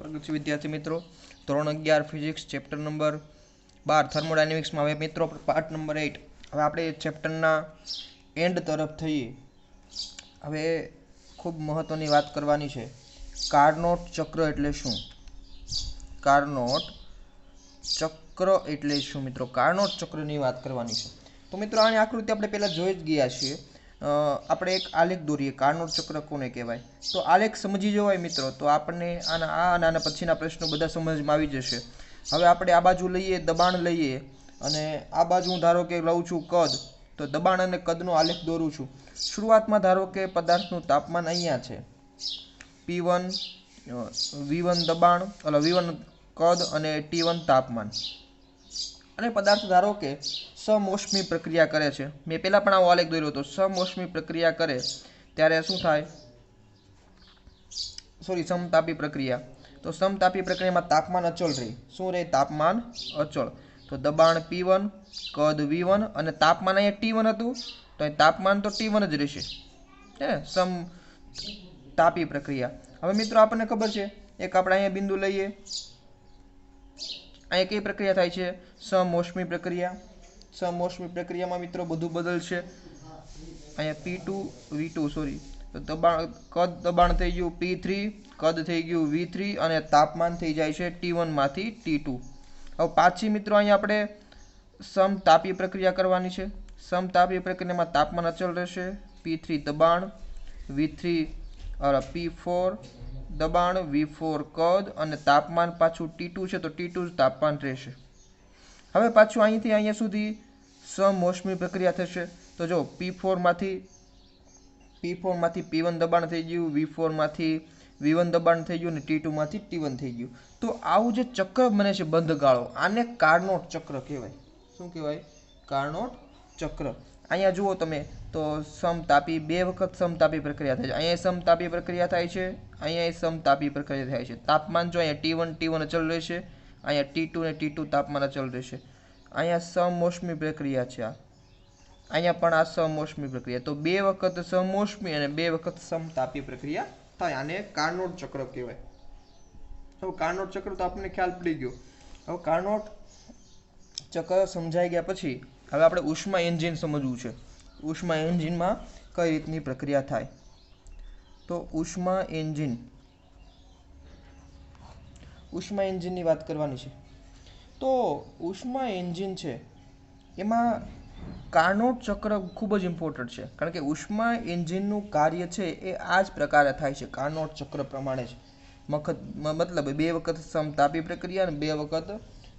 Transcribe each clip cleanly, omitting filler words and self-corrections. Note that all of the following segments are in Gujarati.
स्वागत है विद्यार्थी मित्रों। धोरण 11 फिजिक्स चैप्टर नंबर 12 थर्मोडायनेमिक्स में हवे मित्रों पार्ट नंबर 8। हवे आपणे चैप्टरना एंड तरफ थईए। हवे खूब महत्वनी बात करवानी छे। कार्नोट चक्र एटले शुं? कार्नोट चक्र एटले शुं मित्रों? कार्नोट चक्रनी बात करवानी छे। तो मित्रों आनी आकृति आपणे पहेला जोई ज गया छीए। આપણે એક આલેખ દોરીએ કાર્નોટ ચક્ર કોને કહેવાય તો આલેખ સમજી જવાય મિત્રો તો આપણને આના પછીના પ્રશ્નો બધા સમજમાં આવી જશે। હવે આપણે આ બાજુ લઈએ દબાણ લઈએ અને આ બાજુ હું ધારો કે લઉં છું કદ તો દબાણ અને કદનો આલેખ દોરું છું। શરૂઆતમાં ધારો કે પદાર્થનું તાપમાન અહીંયા છે P1 V1 દબાણ V1 કદ અને T1 તાપમાન અને પદાર્થ ધારો કે समोष्मी प्रक्रिया करे छे। मैं पहला पण आवो आलेख दोर्यो तो समोष्मी प्रक्रिया करे त्यारे शुं थाय समतापी प्रक्रिया। तो समतापी प्रक्रिया में तापमान अचल रहे शुं रहे तापमान अचल। तो दबाण P1 कद V1 અને तापमान अहींया T1 हतुं तो तापमान तो T1 ज रहेशे है समतापी प्रक्रिया। हवे मित्रों आपने खबर छे एक आपणे अहींया बिंदु लईए अहींया कई प्रक्रिया थाय छे समोष्मी प्रक्रिया। समोष्मी प्रक्रिया में मित्रों बधु बदलशे अहींया P2 V2 सॉरी तो दबाण कद दबाण थई गयुं P3 कद थई गयुं V3 अने तापमान थई जाय छे T1 मांथी T2। हवे पाછી मित्रों अहींया आपणे समतापी प्रक्रिया करवानी छे। समतापी प्रक्रिया में तापमान अचल रहेशे P3 दबाण V3 P4 दबाण V4 कद अने तापमान पाछुं T2 छे तो T2 तापमान रहेशे। हवे पाछुं अहींथी अहींया सुधी समोष्मी प्रक्रिया थशे तो जो P4 मांथी P1 दबाण थई गयुं V4 मांथी V1 दबाण थई गयुं अने T2 मांथी T1 थई गयुं। तो आवुं जे चक्र बने छे बंधगाळो आने कार्नोट चक्र कहेवाय। शुं कहेवाय? कार्नोट चक्र। अहींया जुओ तमे तो समतापी बे वखत समतापी प्रक्रिया थाय छे। अहींया समतापी प्रक्रिया थाय छे अहींया समतापी प्रक्रिया थाय छे। तापमान जो अहींया T1 अचल रहेशे अहींया T2 ने T2 तापमान अचल रहेशे। अहींया समोष्मी प्रक्रिया छे अहींया पण आ समोष्मी प्रक्रिया। तो बे वखत समोष्मी अने बे वखत समतापी प्रक्रिया थाय आने कार्नोट चक्र कहेवाय। हवे कार्नोट चक्र तो आपने ख्याल पड़ी गयो। हवे कार्नोट चक्र समजाई गया पछी हवे आपणे उष्मा एंजीन समजवुं छे। उष्मा एंजीन में कई रीतनी प्रक्रिया थाय तो उष्मा एंजीन नी वात करवानी छे। तो उष्मा एंजीन छे एमां कार्नोट चक्र खूब ज इम्पोर्टન્ટ छे कारण के उष्मा एंजीननुं कार्य छे ए आ ज प्रकारे थाय छे कार्नोट चक्र प्रमाणे ज मतलब बे वखत समतापी प्रक्रिया अने बे वखत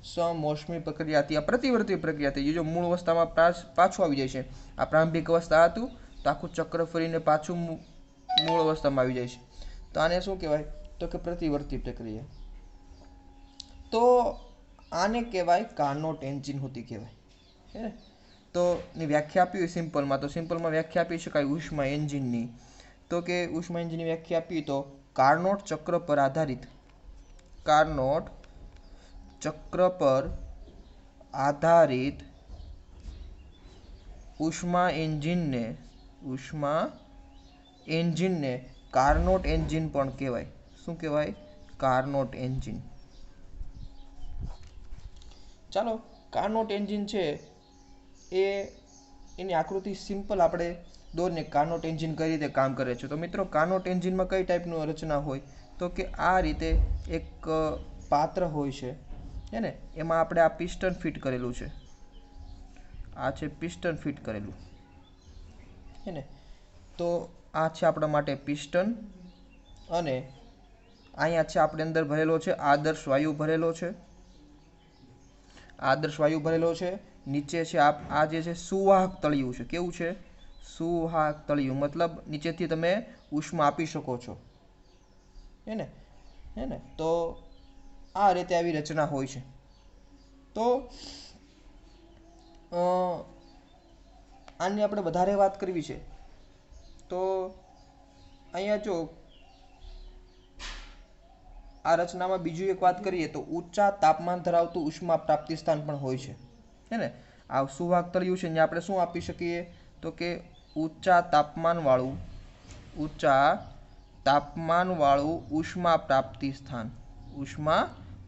समोष्मी प्रक्रिया थी आ प्रतिवर्ती प्रक्रिया थी। जो मूळ अवस्थामां पाछुं आवी जाय छे आ प्रारंभिक अवस्था हतुं तो आखुं चक्र फरीने पाछुं मूळ अवस्थामां आवी जाय छे तो आने शुं कहेवाय तो के प्रतिवर्ती प्रक्रिया। तो आने कहेवाय कार्नोट एंजीन होती कहेवाय। तो व्याख्या आपी सिंपल में तो सिंपल में व्याख्या आपी शकाय उष्मा एंजीन नी तो के उष्मा एंजीन नी व्याख्या आपी तो कार्नोट चक्र पर आधारित कार्नोट चक्र पर आधारित उष्मा एंजीन ने कार्नोट एंजीन पण कहेवाय। शुं कहेवाय? Carnot engine. चलो कार्नोट एंजीन छे ए एनी आकृति सिंपल आपणे दौरने कार्नोट एंजीन कई रीते काम करे छे। तो मित्रों कार्नोट एंजीन में कई टाइपनी रचना होय तो के आ रीते एक पात्र होय छे है ने एमां आपणे आ पिस्टन फिट करेलुं छे। आ छे पिस्टन फिट करेलुं है ने तो आ छे आपणा माटे पिस्टन अने अहींया छे आपणे अंदर भरेलो छे आदर्श वायु भरेलो छे। आदर्श वायु भरेलो छे नीचे छे आ जे छे सुवाहक तळिયું छे। केवुं छे? सुवाहक तळिયું मतलब नीचेथी तमे उष्मा आपी शको छो है ने तो आ रीते आवी रचना होय छे। तो आनी आपणे वधारे वात करवी छे तो अहींया जो आ रचना में बीजू एक बात करिए तो ऊंचा तापमान धरावतुं उष्मा प्राप्ति स्थान पण होय छे है ने आ सुवाहक तळिયું छे त्यां आपणे शुं आपी शकीए तो के ऊंचा तापमान वाळुं उष्मा प्राप्ति स्थान ઉષ્મા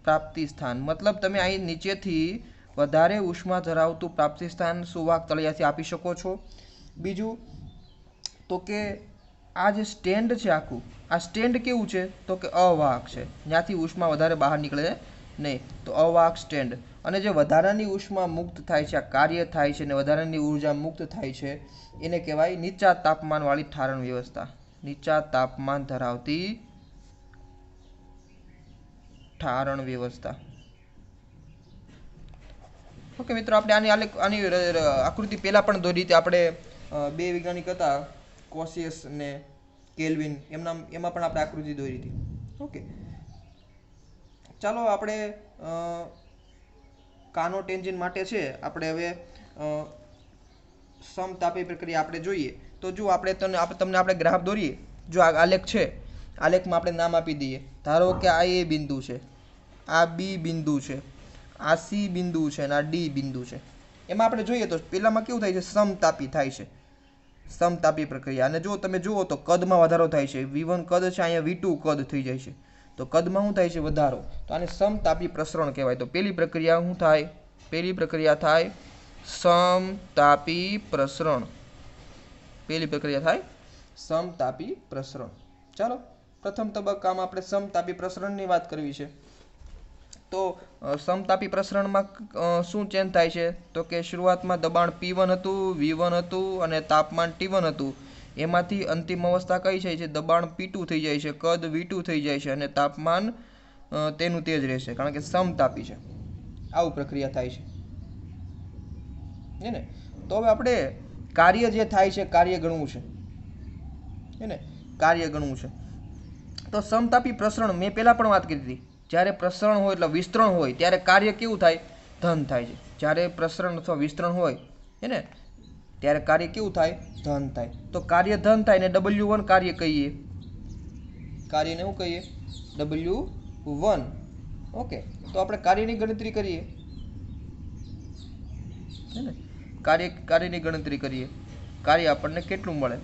પ્રાપ્તિ સ્થાન मतलब તમે અહીં નીચેથી વધારે ઉષ્મા ધરાવતું પ્રાપ્તિ સ્થાન સુવાહક તળિયાથી આપી શકો છો। બીજું તો કે આ જે સ્ટેન્ડ છે આખું આ સ્ટેન્ડ કેવું છે તો કે અવાહક છે, ત્યાંથી ઉષ્મા વધારે બહાર નીકળે નહીં, તો અવાહક સ્ટેન્ડ। અને જે વધારાની ઉષ્મા મુક્ત થાય છે, આ કાર્ય થાય છે અને વધારાની ઉર્જા મુક્ત થાય છે એને કહેવાય નીચા તાપમાનવાળી ઠારણ વ્યવસ્થા, નીચા તાપમાન ધરાવતી ઠારણ વ્યવસ્થા। ઓકે મિત્રો, આપણે આની આકૃતિ પહેલા પણ દોરી હતી, આપણે બે વૈજ્ઞાનિક હતા કોશિયસ અને કેલ્વિન, એમાં પણ આપણે આકૃતિ દોરી હતી। ઓકે, ચાલો આપણે કાર્નોટ એન્જિન માટે છે આપણે હવે સમતાપી પ્રક્રિયા આપણે જોઈએ। તો જો તમને આપણે ગ્રાફ દોરીએ, જો આ આલેખ છે, આલેખમાં આપણે નામ આપી દઈએ, ધારો કે આ એ બિંદુ છે, આ બી બિંદુ છે, આ સી બિંદુ છે અને આ ડી બિંદુ છે। એમાં આપણે જોઈએ તો પેલામાં કેવું થાય છે, સમતાપી થાય છે, સમતાપી પ્રક્રિયા। અને જો તમે જુઓ તો કદમાં વધારો થાય છે, V1 કદ છે, અહીંયા V2 કદ થઈ જાય છે, તો કદમાં શું થાય છે, વધારો, તો આને સમતાપી પ્રસરણ કહેવાય। તો પહેલી પ્રક્રિયા શું થાય, પહેલી પ્રક્રિયા થાય સમતાપી પ્રસરણ, પહેલી પ્રક્રિયા થાય સમતાપી પ્રસરણ। ચાલો પ્રથમ તબક્કામાં આપણે સમતાપી પ્રસરણની વાત કરવી છે। તો સમતાપી પ્રસરણમાં શું ચેન્જ થાય છે તો કે શરૂઆતમાં દબાણ P1 હતું, V1 હતું અને તાપમાન T1 હતું, એમાંથી અંતિમ અવસ્થા કઈ થાય છે, દબાણ P2 થઈ જાય છે, કદ V2 થઈ જાય છે અને તાપમાન તેનું તે જ રહેશે, કારણ કે સમતાપી છે। આવું પ્રક્રિયા થાય છે ને। તો હવે આપણે કાર્ય જે થાય છે, કાર્ય ગણવું છે ને, કાર્ય ગણવું છે। તો સમતાપી પ્રસરણ મેં પહેલા પણ વાત કરી હતી, જ્યારે પ્રસરણ હોય એટલે વિસ્તરણ હોય ત્યારે કાર્ય કેવું થાય, ધન થાય છે। જ્યારે પ્રસરણ અથવા વિસ્તરણ હોય હે ને ત્યારે કાર્ય કેવું થાય, ધન થાય। તો કાર્ય ધન થાય ને W1 કાર્ય કહીએ, કાર્યને શું કહીએ, W1। ઓકે, તો આપણે કાર્યની ગણતરી કરીએ હે ને, કાર્યની ગણતરી કરીએ, કાર્ય આપણને કેટલું મળે।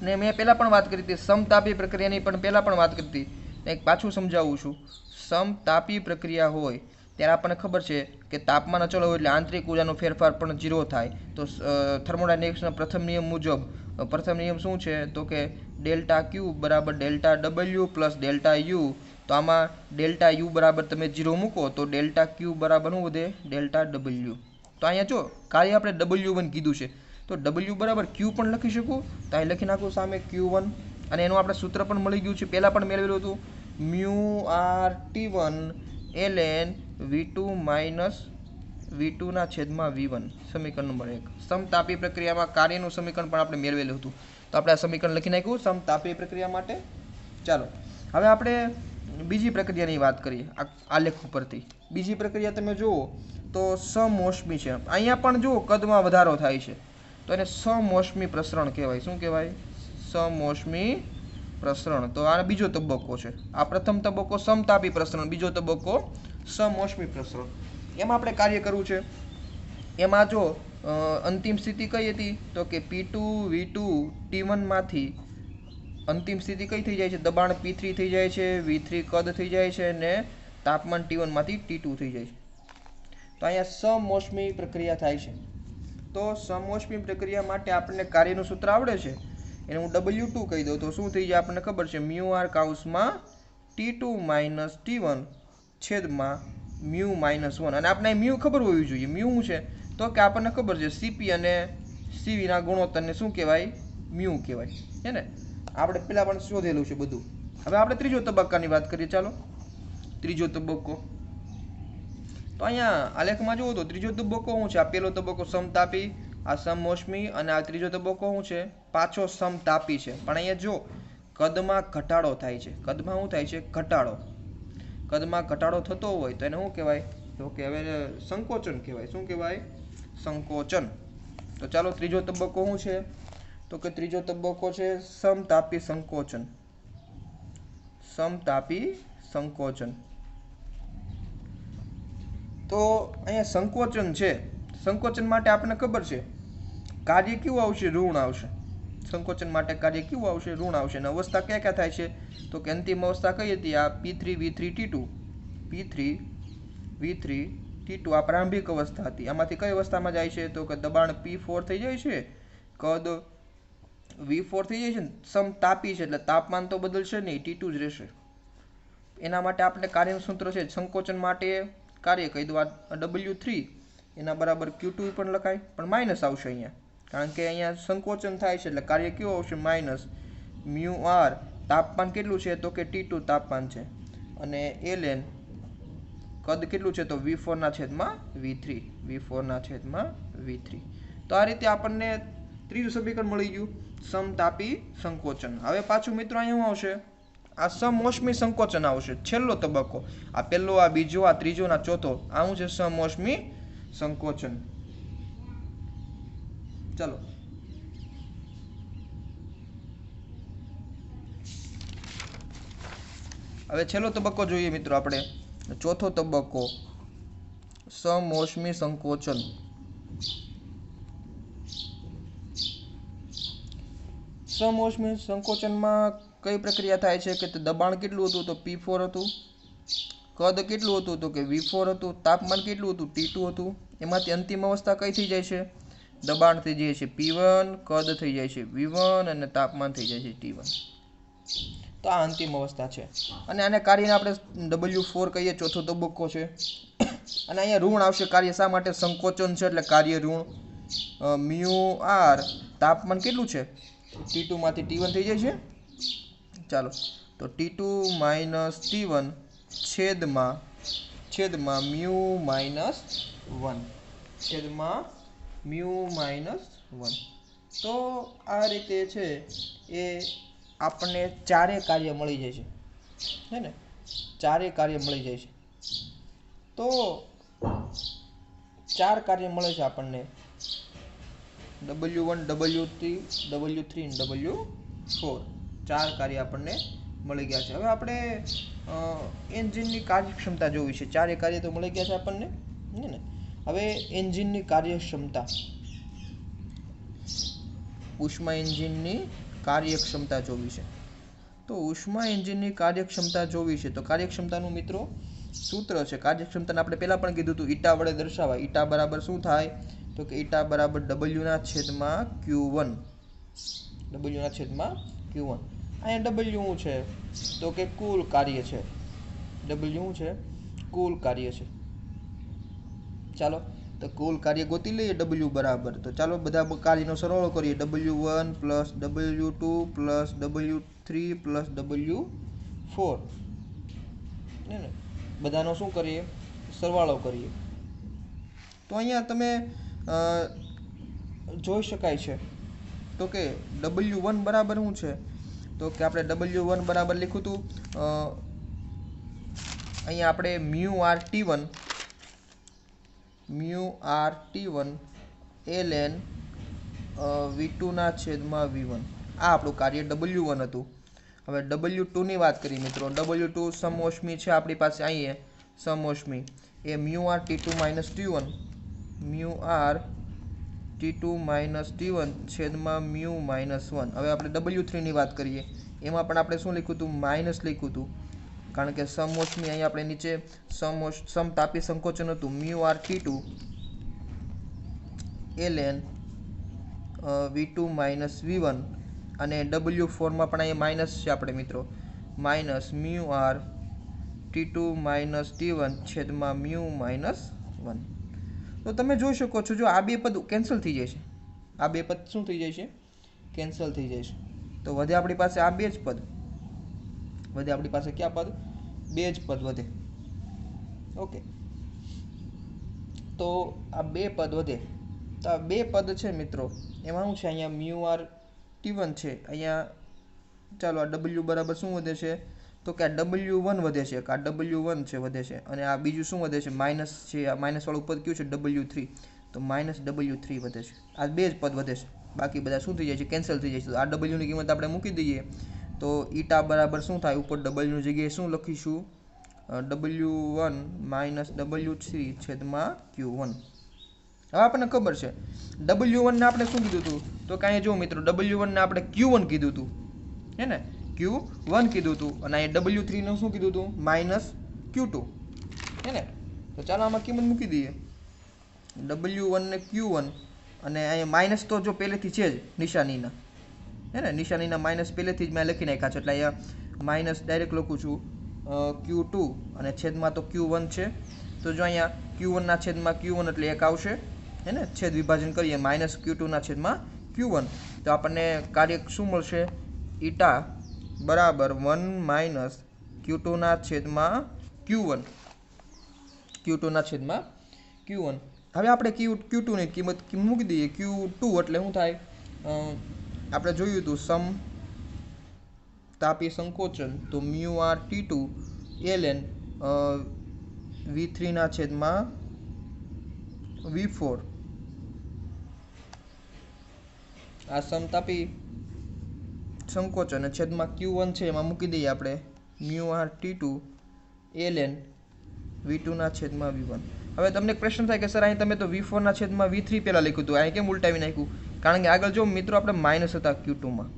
ને મેં પહેલા પણ વાત કરી હતી સમતાપી પ્રક્રિયાની, પણ પહેલા પણ વાત કરી હતી, એક પાછું સમજાવું છું। સમતાપી પ્રક્રિયા હોય ત્યારે આપણને ખબર છે કે તાપમાન અચળ હોય એટલે આંતરિક ઉર્જાનો ફેરફાર પણ 0 થાય। તો થર્મોડાયનેમિક્સના પ્રથમ નિયમ મુજબ, પ્રથમ નિયમ શું છે તો કે ડેલ્ટા Q બરાબર delta W plus delta U। તો આમાં ડેલ્ટા U બરાબર તમે 0 મૂકો તો ડેલ્ટા Q બરાબર શું વધે, ડેલ્ટા W। તો અહીંયા જો કાર્ય આપણે W1 કીધું છે, તો W બરાબર Q પણ લખી શકું, તો અહીં લખી નાખું સામે Q1, અને એનું આપણે સૂત્ર પણ મળી ગયું છે, પહેલાં પણ મેળવેલું હતું, μRT1 ln V2 minus V2 ના છેદમાં V1, સમીકરણ નંબર 1। સમતાપી પ્રક્રિયામાં કાર્યનું સમીકરણ પણ આપણે મેળવેલું હતું, તો આપણે આ સમીકરણ લખી નાખ્યું સમતાપી પ્રક્રિયા માટે। ચાલો હવે આપણે બીજી પ્રક્રિયાની વાત કરીએ, આલેખ ઉપરથી બીજી પ્રક્રિયા તમે જુઓ તો સમોષ્મી છે। અહીંયા પણ જુઓ કદમાં વધારો થાય છે, તો એને સમોષ્મી પ્રસરણ કહેવાય। શું કહેવાય, સમોષ્મી પ્રસરણ। તો આ બીજો તબક્કો છે, આ પ્રથમ તબક્કો સમતાપી પ્રસરણ, બીજો તબક્કો સમોષ્મી પ્રસરણ। એમાં આપણે કાર્ય કરવું છે, એમાં જો અંતિમ સ્થિતિ કઈ હતી તો કે P2 V2 T1 માંથી અંતિમ સ્થિતિ કઈ થઈ જાય છે, દબાણ P3 થઈ જાય છે, V3 કદ થઈ જાય છે અને તાપમાન T1 માંથી T2 થઈ જાય છે। તો અહીંયા સમોષ્મી પ્રક્રિયા થાય છે। તો સમોષ્મી પ્રક્રિયા માટે આપણને કાર્યનું સૂત્ર આવડે છે, એને હું W2 કહી દઉં તો શું થઈ જાય આપણને ખબર છે, μR કાઉન્સમાં T2 માઇનસ T1 છેદમાં μ માઇનસ 1। અને આપણે μ ખબર હોવી જોઈએ, μ શું છે તો કે આપણને ખબર છે Cp અને Cv ના ગુણોત્તરને શું કહેવાય, μ કહેવાય હે ને, આપણે પહેલા પણ શોધેલું છે બધું। હવે આપણે ત્રીજો તબક્કાની વાત કરીએ। ચાલો ત્રીજો તબક્કો, તો અહીંયા આલેખમાં જુઓ તો ત્રીજો તબક્કો શું છે, આ પહેલો તબક્કો સમતાપી, આ સમોષ્મી, અને આ ત્રીજો તબક્કો શું છે, પાછો સમતાપી છે। પણ અહીંયા જો કદમાં ઘટાડો થાય છે, કદમાં શું થાય છે, ઘટાડો, કદમાં ઘટાડો થતો હોય તો એને શું કહેવાય, તો કે હવે સંકોચન કહેવાય। શું કહેવાય, સંકોચન। તો ચાલો ત્રીજો તબક્કો શું છે તો કે ત્રીજો તબક્કો છે સમતાપી સંકોચન, સમતાપી સંકોચન। તો અહીંયા સંકોચન છે, સંકોચન માટે આપણને ખબર છે કાર્ય કેવું આવશે, ઋણ આવશે, સંકોચન માટે કાર્ય કેવું આવશે? ઋણ આવશે. અને અવસ્થા ક્યાં ક્યાં થાય છે? તો કે અંતિમ અવસ્થા કઈ હતી? આ P3V3T2 P3V3T2 આ પ્રારંભિક અવસ્થા હતી. આમાંથી કઈ અવસ્થામાં જાય છે? તો કે દબાણ P4 થઈ જાય છે, કદ V4 થઈ જાય છે, સમતાપી છે એટલે તાપમાન તો બદલશે નહીં, T2 જ રહેશે. એના માટે આપણે કાર્યનું સૂત્ર છે સંકોચન માટે કાર્ય કહી દો W3 એના બરાબર Q2 પણ લખાય, પણ માઇનસ આવશે અહીંયા, કારણ કે અહીંયા સંકોચન થાય છે એટલે કાર્ય કેવું આવશે? Minus mu R. તાપમાન કેટલું છે? તો કે T2 તાપમાન છે, અને ln કદ કેટલું છે? તો V4 ના છેદમાં V3 V4 ના છેદમાં V3. તો આ રીતે આપણને ત્રીજું સમીકરણ મળી ગયું, સમતાપી સંકોચન. હવે પાછું મિત્રો અહીંયા આવશે આ સમોષ્મી સંકોચન આવશે, છેલ્લો તબક્કો. આ પહેલો, આ બીજો, આ ત્રીજો, આ ચોથો, આ શું છે? સમોષ્મી સંકોચન. ચલો હવે છેલ્લો તબક્કો જોઈએ મિત્રો આપણે, ચોથો તબક્કો સમોષ્મી સંકોચન. સમોષ્મી સંકોચનમાં કઈ પ્રક્રિયા થાય છે? કે દબાણ કેટલું હતું? તો P4 હતું. કદ કેટલું હતું? તો કે V4 હતું. તાપમાન કેટલું હતું? T2 હતું. એમાંથી અંતિમ અવસ્થા કઈ થઈ જાય છે? દબાણ થઈ જાય છે P1, કદ થઈ જાય છે V1 અને તાપમાન થઈ જાય છે T1. તો આ અંતિમ અવસ્થા છે, અને આને કાર્યને આપણે W4 કહીએ, ચોથો તબક્કો છે. અને અહીંયા ઋણ આવશે. કાર્ય શા માટે? સંકોચન છે એટલે કાર્ય ઋણ. મ્યુ આર તાપમાન કેટલું છે? T2 માંથી T1 થઈ જાય છે. ચાલો તો T2 માઇનસ T1 છેદમાં મ્યુ માઇનસ 1 છેદમાં મ્યુ માઇનસ 1. તો આ રીતે છે એ આપણને ચારે કાર્ય મળી જાય છે, હે ને? ચારે કાર્ય મળી જાય છે. તો 4 કાર્ય મળે છે આપણને, W1 W3 W3 અને W4. 4 કાર્ય આપણને મળી ગયા છે. હવે આપણે એન્જિનની કાર્યક્ષમતા જોવી છે. ચારે કાર્ય તો મળી ગયા છે આપણને, ને? હવે એન્જિનની કાર્યક્ષમતા, ઉષ્મા એન્જિનની કાર્યક્ષમતા જોવી છે. તો ઉષ્મા એન્જિનની કાર્યક્ષમતા જોવી છે તો કાર્યક્ષમતાનું મિત્રો સૂત્ર છે. કાર્યક્ષમતાને આપણે પહેલા પણ કીધું હતું, ઈટા વડે દર્શાવાય. ઈટા બરાબર શું થાય? તો કે ઈટા બરાબર W ના છેદમાં Q1. W ના છેદમાં Q1. અહીંયા W શું છે? તો કે કુલ કાર્ય છે. W શું છે? કુલ કાર્ય છે. ચાલો તો કુલ કાર્ય ગોતી લઈએ W બરાબર. તો ચાલો બધા કાર્યનો સરવાળો કરીએ. W1 plus W2 plus W3 plus W4, ને બધાનો શું કરીએ? સરવાળો કરીએ. તો અહીંયા તમે જોઈ શકાય છે તો કે W1 બરાબર શું છે? તો કે આપણે W1 બરાબર લખ્યું હતું અહીંયા આપણે mu R T1 ln V2 ના છેદમાં V1. આ આપણું કાર્ય W1 હતું. હવે W2 ની વાત કરીએ મિત્રો. W2 સમોષ્મી છે આપણી પાસે. અહીંયા સમોષ્મી એ mu R T2 minus T1 mu R T2 minus T1 છેદમાં મ્યુ માઇનસ 1. હવે આપણે W3 ની વાત કરીએ. એમાં પણ આપણે શું લખ્યું હતું? માઇનસ લખ્યું હતું, કારણ કે સમોષ્મી અહીંયા આપણે નીચે સમતાપી સંકોચન હતું. Mu R T2 ln V2 minus V1, અને W4 માં પણ અહીંયા માઇનસ છે આપણે મિત્રો. Minus mu R T2 minus T1 છેદમાં મ્યુ માઇનસ 1. તો તમે જોઈ શકો છો, જો આ બે પદ કેન્સલ થઈ જાય છે, આ બે પદ શું થઈ જાય છે? કેન્સલ થઈ જાય છે. તો વધે આપણી પાસે આ બે જ પદ. વધે આપણી પાસે કયા પદ? બે જ પદ વધે. ઓકે, તો આ બે પદ વધે. તો આ બે પદ છે મિત્રો, એમાં શું છે? અહીંયા મ્યુ આર T1 છે. અહીંયા ચાલો આ W બરાબર શું વધે છે? તો કે આ W1 વધે છે, આ W1 છે વધે છે, અને આ બીજું શું વધે છે? માઇનસ છે. આ માઇનસ વાળું પદ કયું છે? W3. તો માઇનસ W3 વધે છે. આ બે જ પદ વધે છે, બાકી બધા શું થઈ જાય છે? કેન્સલ થઈ જાય છે. તો આ W ની કિંમત આપણે મૂકી દઈએ તો ઈટા બરાબર શું થાય? ઉપર W ની જગ્યાએ શું લખીશું? W1 માઇનસ W3 છેદમાં Q1. હવે આપણને ખબર છે W1 ને આપણે શું કીધું હતું, તો કાંઈ જો મિત્રો W1 ને આપણે Q1 કીધું હતું, હે ને Q1 કીધું હતું, અને અહીંયા W3 નું શું કીધું હતું, -Q2, હે ને. તો ચાલો આમાં કિંમત મૂકી દઈએ, W1 ને Q1, અને અહીંયા માઇનસ તો જો પહેલેથી છે જ નિશાનીના, હે ને, નિશાનીના માઇનસ પહેલેથી જ મેં લખી નાખ્યા છે, એટલે અહીંયા માઇનસ ડાયરેક્ટ લખું છું Q2, અને છેદમાં તો Q1 છે. તો જો અહીંયા Q1 ના છેદમાં Q1 એટલે 1 આવશે, હે ને, છેદ વિભાજન કરીએ -Q2 ના છેદમાં Q1, તો આપણને કાર્ય શું મળશે, ઈટા બરાબર 1 - Q2 ના છેદમાં Q1, Q2 ના છેદમાં Q1. હવે આપણે Q2 ની કિંમત મૂકી દઈએ. Q2 એટલે શું થાય, આપણે જોયું હતું સમતાપી સંકોચન, તો μr(T2) ln V3 ના છેદમાં V4. આ સમતાપી સંકોચન છેદમાં Q1 છે, એમાં મૂકી દઈએ આપણે μr(T2) ln V2 ના છેદમાં V1. હવે તમને એક પ્રશ્ન થાય કે સર અહીં તમે તો V4 ના છેદમાં V3 પહેલાં લખ્યું હતું, અહીં કેમ ઉલટાવી નાખ્યું? કારણ કે આગળ જો મિત્રો આપણે માઇનસ હતા Q2માં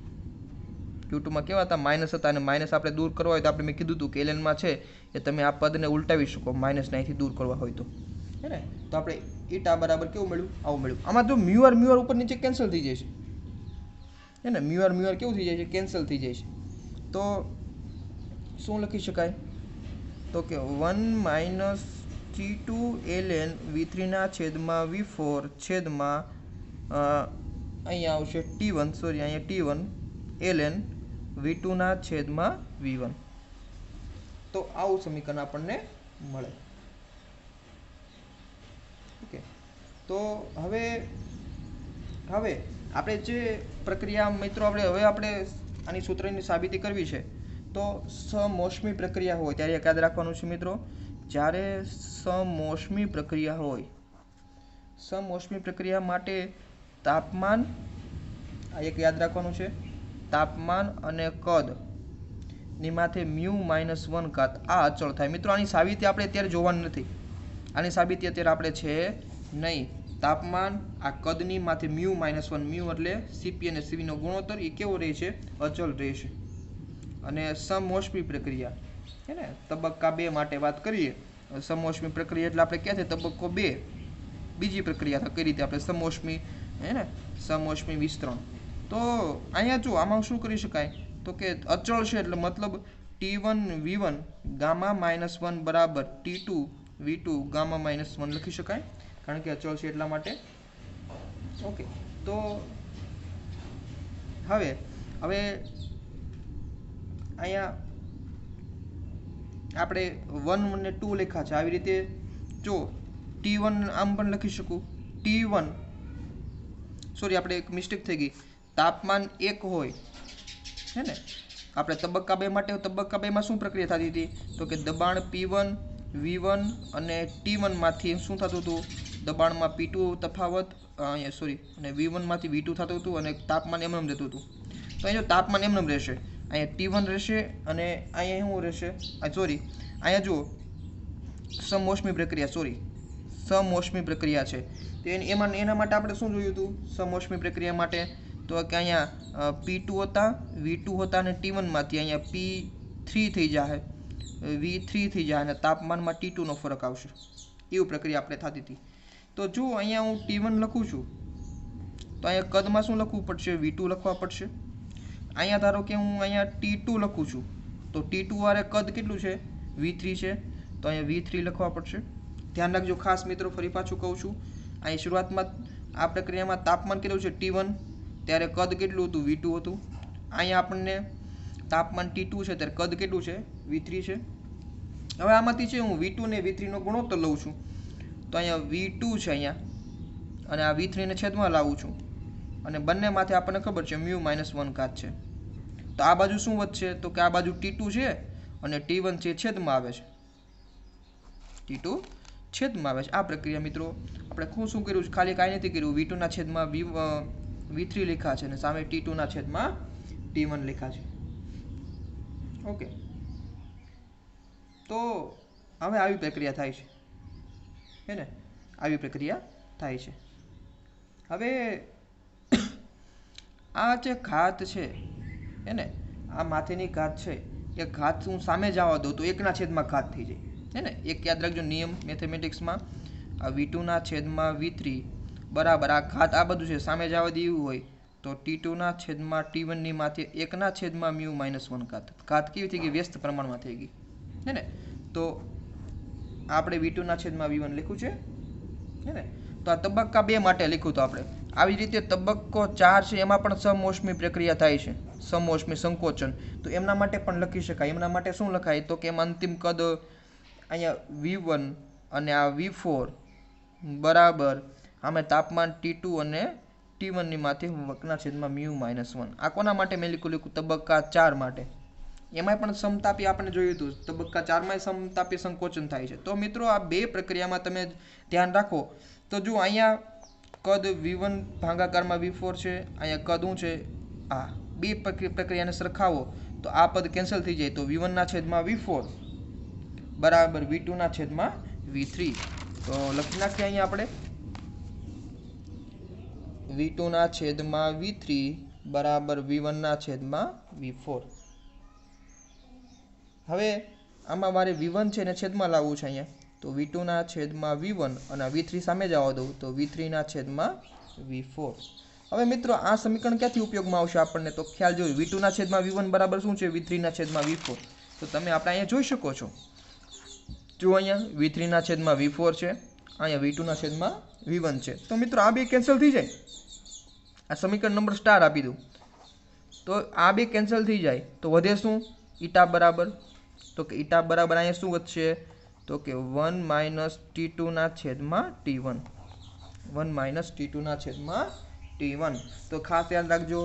કેવા હતા, માઇનસ હતા, અને માઇનસ આપણે દૂર કરવા હોય તો આપણે મેં કીધું હતું કે lnમાં છે એ તમે આ પદને ઉલટાવી શકો, માઇનસને અહીંથી દૂર કરવા હોય તો, હે ને. તો આપણે ઈટા બરાબર કેવું મળ્યું, આવું મળ્યું. આમાં જો મ્યુઆર ઉપર નીચે કેન્સલ થઈ જાય છે, હે ને, મ્યુઆર કેવું થઈ જાય છે, કેન્સલ થઈ જાય છે. તો શું લખી શકાય, તો કે 1 - T2 ln V3 ના છેદમાં V4 છેદમાં અહીંયા આવશે T1, સોરી અહીંયા T1 ln V2 ના છેદમાં V1. તો આવું સમીકરણ આપણને મળે. ઓકે, તો હવે આપણે જે પ્રક્રિયા મિત્રો આપણે આની સૂત્રની સાબિતી કરવી છે, તો સમોષ્મી પ્રક્રિયા હોય ત્યારે યાદ રાખવાનું છે મિત્રો, જ્યારે સમોષ્મી પ્રક્રિયા માટે તાપમાન, આ એક યાદ રાખવાનું છે, તાપમાન અને કદ ની માથે μ-1 આ અચળ થાય. મિત્રો આની સાબિતી આપણે અત્યારે જોવાની નથી, આની સાબિતી અત્યારે આપણે છે નહીં. તાપમાન આ કદની માથે μ-1, મ્યુ એટલે Cp અને Cv નો ગુણોત્તર, એ કેવો રહે છે, અચળ રહેશે. અને સમોષ્મી પ્રક્રિયા, હે ને, તબક્કા 2 માટે વાત કરીએ, સમોષ્મી પ્રક્રિયા એટલે આપણે ક્યાં છે, તબક્કો 2, બીજી પ્રક્રિયા કઈ રીતે આપણે સમોષ્મી, હે ને, સમોષ્મી વિસ્તરણ. તો અહીંયા જો આમાં શું કરી શકાય, તો કે અચળ છે એટલે મતલબ T1 V1 ગામા -1 બરાબર T2 V2 ગામા -1 લખી શકાય, કારણ કે અચળ છે એટલા માટે. ઓકે, તો હવે અહીંયા આપણે 1 અને 2 લખ્યા છે, આવી રીતે જો T1 આમ પણ લખી શકું, T1, સોરી આપણે એક મિસ્ટેક થઈ ગઈ, તાપમાન 1 હોય, હે ને, આપણે તબક્કા 2 માટે, તબક્કા 2 માં શું પ્રક્રિયા થતી હતી, તો કે દબાણ P1 V1 અને T1 માંથી શું થતું હતું, દબાણમાં P2 તફાવત, અહીંયા સોરી, અને V1 માંથી V2 થતું હતું, અને તાપમાન એમનેમ રહેતું હતું. તો અહીંયા જો તાપમાન એમનેમ રહેશે, અહીંયા T1 રહેશે, અને અહીંયા શું રહેશે, સોરી અહીંયા જુઓ સમોષ્મી પ્રક્રિયા છે, તો એના માટે આપણે શું જોયું હતું, સમોષ્મી પ્રક્રિયા માટે, તો કે અહીંયા P2 હતા, V2 હતા, અને T1 માંથી અહીંયા P3 થઈ જાય, V3 થઈ જાય, અને તાપમાનમાં T2 નો ફરક આવશે. એવું પ્રક્રિયા આપણે થતી હતી. તો જો અહીંયા હું T1 લખું છું, તો અહીંયા કદમાં શું લખવું પડશે, V2 લખવા પડશે. અહીંયા ધારો કે હું અહીંયા T2 લખું છું, તો T2 વાળે કદ કેટલું છે, V3 છે, તો અહીંયા V3 લખવા પડશે. ધ્યાન રાખજો ખાસ મિત્રો, ફરી પાછું કહું છું, અહીં શરૂઆતમાં આ પ્રક્રિયામાં તાપમાન કેટલું છે T1, ત્યારે કદ કેટલું હતું, V2 હતું. અહીંયા આપણને તાપમાન T2 છે ત્યારે કદ કેટલું છે, V3 છે. હવે આમાંથી છે હું V2 ને V3 નો ગુણોત્તર લઉં છું, તો અહીંયા V2 છે અહીંયા, અને આ V3 ને છેદમાં લાવું છું, અને બંનેમાંથી આપણને ખબર છે μ-1 છે. તો આ બાજુ શું વધશે, તો કે આ બાજુ T2 છે, અને T1 છે છેદમાં આવે છે, T2 છેદમાં આવે છે. આ પ્રક્રિયા મિત્રો આપણે શું કર્યું છે, ખાલી કાંઈ નથી કર્યું, V2 ના છેદમાં V3 લખ્યા છે, અને સામે T2 ના છેદમાં T1 લખ્યા છે. ઓકે, તો હવે આવી પ્રક્રિયા થાય છે, હે ને, આવી પ્રક્રિયા થાય છે। હવે આ જે ઘાત છે એને આ માથેની ઘાત છે એ ઘાત હું સામે જવા દઉં તો 1/ઘાત થઈ જાય હે ને। એક યાદ રાખજો નિયમ મેથેમેટિક્સમાં, આ v2/v3 બરાબર આ ઘાત આ બધું છે સામે જવા દેવું હોય તો t2/t1 ની માથે 1/μ-1 ઘાત કેવી થઈ ગઈ? વ્યસ્ત પ્રમાણમાં થઈ ગઈ હે ને। તો આપણે v2/v1 લખ્યું છે હે ને। તો આ તબક્કા 2 માટે લખ્યું તો આપણે આવી રીતે તબક્કો 4 છે એમાં પણ સમોષ્મી પ્રક્રિયા થાય છે, સમોષ્મી સંકોચન, તો એમના માટે પણ લખી શકાય। એમના માટે શું લખાય તો કે એમ અંતિમ કદ અહીંયા v1 અને આ v4 બરાબર આમે તાપમાન t2 અને t1 ની માથે 1/μ-1 આ કોના માટે મેં લખ્યું તબક્કા 4 માટે। એમાંય પણ સમતાપી આપણે જોયું હતું તબક્કા 4 માં સમતાપી સંકોચન થાય છે। તો મિત્રો આ બે પ્રક્રિયામાં તમે ધ્યાન રાખો તો જો અહીંયા કદ v1 ભાગાકારમાં v4 છે, અહીંયા કદ શું છે આ બે પ્રક્રિયાને સરખાવો તો આ પદ કેન્સલ થઈ જાય તો v1/v4 બરાબર v2/v3 તો લખી નાખીએ અહીંયા આપણે v2/v3 બરાબર v1/v4। હવે આમાં મારે v1 છે એને છેદમાં લાવવું છે અહીંયા તો v2/v1 અને v3 સામે જવા દઉં તો v3/v4। હવે મિત્રો આ સમીકરણ ક્યાંથી ઉપયોગમાં આવશે આપણને તો ખ્યાલ જોયું v2/v1 બરાબર શું છે v3/v4 તો તમે આપણે અહીંયા જોઈ શકો છો જો અહીંયા v3/v4 છે, અહીંયા v2/v1 છે તો મિત્રો આ બે કેન્સલ થઈ જાય, આ સમીકરણ નંબર સ્ટાર આપી દઉં તો આ બે કેન્સલ થઈ જાય તો વધે શું ઈટા બરાબર તો કે ઈટા બરાબર અહીંયા શું વધશે તો કે 1-t2/t1 1-t2/t1 તો ખાસ યાદ રાખજો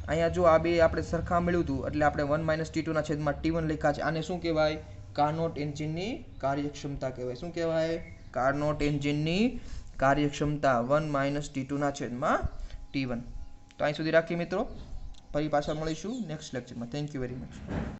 અહીંયા જો આ બે આપણે સરખા મળ્યું હતું એટલે આપણે 1-t2/t1 લખ્યા છે। આને શું કહેવાય? કાર્નોટ એન્જિનની કાર્યક્ષમતા કહેવાય। શું કહેવાય? કાર્નોટ એન્જિનની કાર્યક્ષમતા 1-t2/t1। તો અહીં સુધી રાખીએ મિત્રો, ફરી પાછા મળીશું નેક્સ્ટ લેક્ચરમાં। Thank you very much.